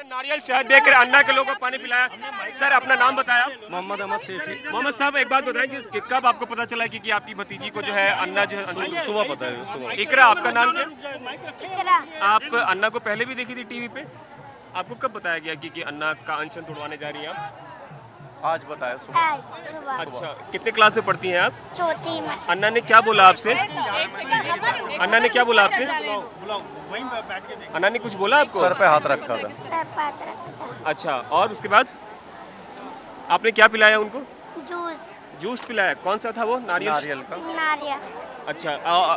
नारियल शहद देकर अन्ना के लोगों को पानी पिलाया। सर अपना नाम बताया। मोहम्मद अहमद सैफी। मोहम्मद साहब एक बात बताएं कि कब आपको पता चला कि आपकी भतीजी को जो है अन्ना जो है सुबह पता है सुबह। इकरा आपका नाम क्या? आप अन्ना को पहले भी देखी थी टीवी पे? आपको कब बताया गया कि अन्ना का अनशन तोड़वाने जा रही हैं आप? आज बताया सुबह। अच्छा कितने क्लास में पढ़ती हैं आप? चौथी में। अन्ना ने क्या बोला आपसे? अन्ना ने क्या बोला आपसे? अन्ना ने कुछ बोला आपको? सर पे हाथ रखा था। सर पे हाथ रखा था। अच्छा और उसके बाद आपने क्या पिलाया उनको? जूस। जूस पिलाया। कौन सा था वो? नारियल का। नारियल। अच्छा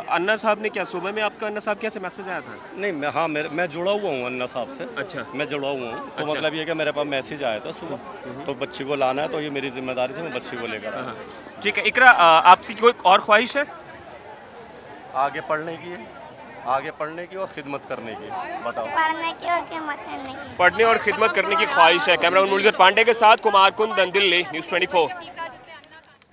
अन्ना साहब ने क्या सुबह में आपका अन्ना साहब कैसे मैसेज आया था? नहीं मैं जुड़ा हुआ हूँ अन्ना साहब से। अच्छा मैं जुड़ा हुआ हूँ तो अच्छा। मतलब ये कि मेरे पास मैसेज आया था सुबह तो बच्ची को लाना है तो ये मेरी जिम्मेदारी थी, मैं बच्ची को लेकर आया। ठीक है। इकरा आपकी कोई और ख्वाहिश है? आगे पढ़ने की है, आगे पढ़ने की और खिदमत करने की। बताओ। पढ़ने की और खिदमत करने की। पढ़ने और खिदमत करने की ख्वाहिश है। कैमरा मुरलीधर पांडे के साथ कुमार कुंद, दिल्ली, न्यूज़ 24।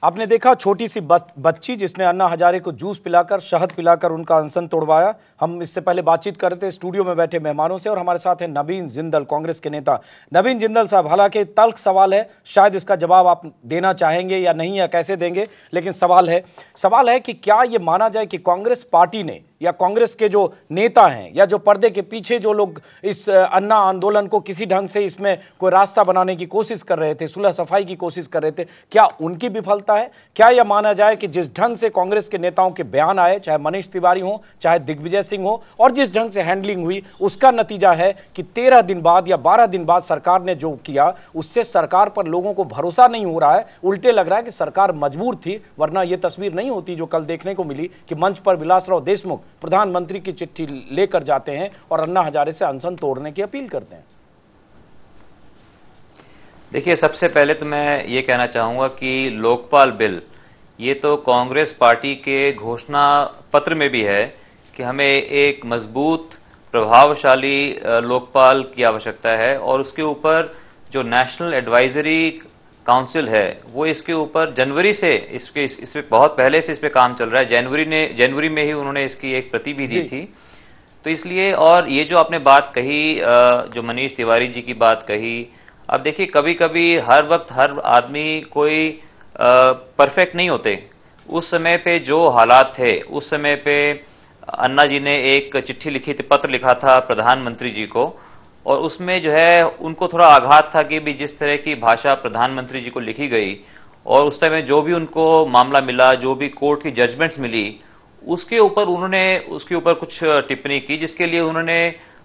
आपने देखा छोटी सी बच्ची जिसने अन्ना हजारे को जूस पिलाकर शहद पिलाकर उनका अनशन तोड़वाया। हम इससे पहले बातचीत कर रहे थे स्टूडियो में बैठे मेहमानों से और हमारे साथ हैं नवीन जिंदल, कांग्रेस के नेता। नवीन जिंदल साहब, हालांकि तल्ख सवाल है, शायद इसका जवाब आप देना चाहेंगे या नहीं या कैसे देंगे, लेकिन सवाल है कि क्या ये माना जाए कि कांग्रेस पार्टी ने या कांग्रेस के जो नेता हैं या जो पर्दे के पीछे जो लोग इस अन्ना आंदोलन को किसी ढंग से इसमें कोई रास्ता बनाने की कोशिश कर रहे थे, सुलह सफाई की कोशिश कर रहे थे, क्या उनकी विफलता है? क्या यह माना जाए कि जिस ढंग से कांग्रेस के नेताओं के बयान आए, चाहे मनीष तिवारी हो चाहे दिग्विजय सिंह हो, और जिस ढंग से हैंडलिंग हुई, उसका नतीजा है कि 13 दिन बाद या 12 दिन बाद सरकार ने जो किया उससे सरकार पर लोगों को भरोसा नहीं हो रहा है। उल्टे लग रहा है कि सरकार मजबूर थी, वरना यह तस्वीर नहीं होती जो कल देखने को मिली कि मंच पर विलासराव देशमुख प्रधानमंत्री की चिट्ठी लेकर जाते हैं और अन्ना हजारे से अनशन तोड़ने की अपील करते हैं। देखिए, सबसे पहले तो मैं ये कहना चाहूंगा कि लोकपाल बिल ये तो कांग्रेस पार्टी के घोषणा पत्र में भी है कि हमें एक मजबूत प्रभावशाली लोकपाल की आवश्यकता है और उसके ऊपर जो नेशनल एडवाइजरी काउंसिल है वो इसके ऊपर जनवरी से इसपे बहुत पहले से इस पे काम चल रहा है। जनवरी में ही उन्होंने इसकी एक प्रति भी दी थी। तो इसलिए, और ये जो आपने बात कही, जो मनीष तिवारी जी की बात कही, अब देखिए कभी कभी हर वक्त हर आदमी कोई परफेक्ट नहीं होते। उस समय पे जो हालात थे, उस समय पे अन्ना जी ने एक चिट्ठी लिखी थी, पत्र लिखा था प्रधानमंत्री जी को, और उसमें जो है उनको थोड़ा आघात था कि भी जिस तरह की भाषा प्रधानमंत्री जी को लिखी गई और उस समय जो भी उनको मामला मिला, जो भी कोर्ट की जजमेंट्स मिली, उसके ऊपर कुछ टिप्पणी की, जिसके लिए उन्होंने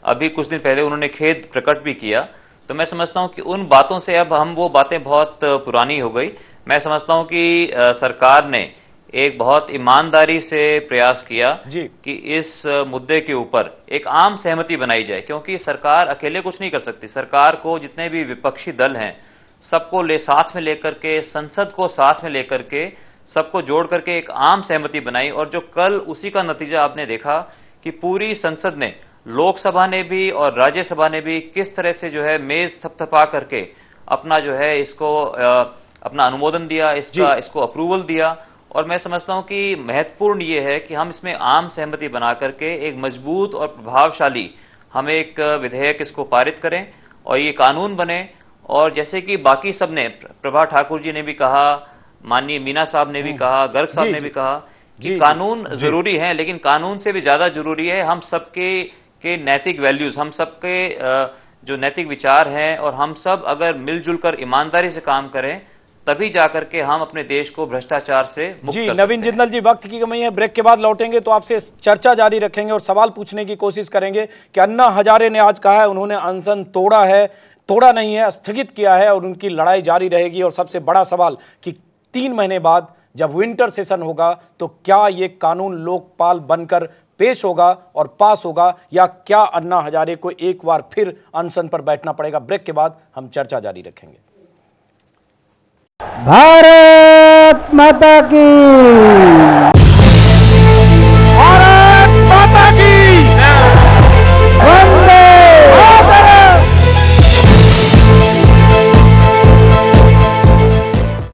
अभी कुछ दिन पहले उन्होंने खेद प्रकट भी किया। तो मैं समझता हूं कि उन बातों से अब वो बातें बहुत पुरानी हो गई। मैं समझता हूं कि सरकार ने एक बहुत ईमानदारी से प्रयास किया कि इस मुद्दे के ऊपर एक आम सहमति बनाई जाए, क्योंकि सरकार अकेले कुछ नहीं कर सकती। सरकार को जितने भी विपक्षी दल हैं सबको साथ में लेकर के, संसद को साथ में लेकर के, सबको जोड़ करके एक आम सहमति बनाई। और जो कल उसी का नतीजा आपने देखा कि पूरी संसद ने, लोकसभा ने भी और राज्यसभा ने भी किस तरह से जो है मेज थपथपा करके अपना जो है इसको अपना अनुमोदन दिया, इसको अप्रूवल दिया। और मैं समझता हूं कि महत्वपूर्ण ये है कि हम इसमें आम सहमति बना करके एक मजबूत और प्रभावशाली हम एक विधेयक इसको पारित करें और ये कानून बने। और जैसे कि बाकी सब ने, प्रभा ठाकुर जी ने भी कहा, माननीय मीना साहब ने भी कहा, गर्ग साहब ने भी कहा कि कानून जरूरी है, लेकिन कानून से भी ज्यादा जरूरी है हम सबके नैतिक वैल्यूज, हम सबके जो नैतिक विचार हैं, और हम सब अगर मिलजुल कर ईमानदारी से काम करें तभी जाकर के हम अपने देश को भ्रष्टाचार से मुक्त कर सकते हैं। नवीन जिंदल जी, वक्त की कमी है, ब्रेक के बाद लौटेंगे तो आपसे चर्चा जारी रखेंगे और सवाल पूछने की कोशिश करेंगे कि अन्ना हजारे ने आज कहा है उन्होंने अनशन तोड़ा है, तोड़ा नहीं है, स्थगित किया है और उनकी लड़ाई जारी रहेगी। और सबसे बड़ा सवाल कि 3 महीने बाद जब विंटर सेशन होगा तो क्या ये कानून लोकपाल बनकर पेश होगा और पास होगा, या क्या अन्ना हजारे को एक बार फिर अनशन पर बैठना पड़ेगा? ब्रेक के बाद हम चर्चा जारी रखेंगे। भारत माता की।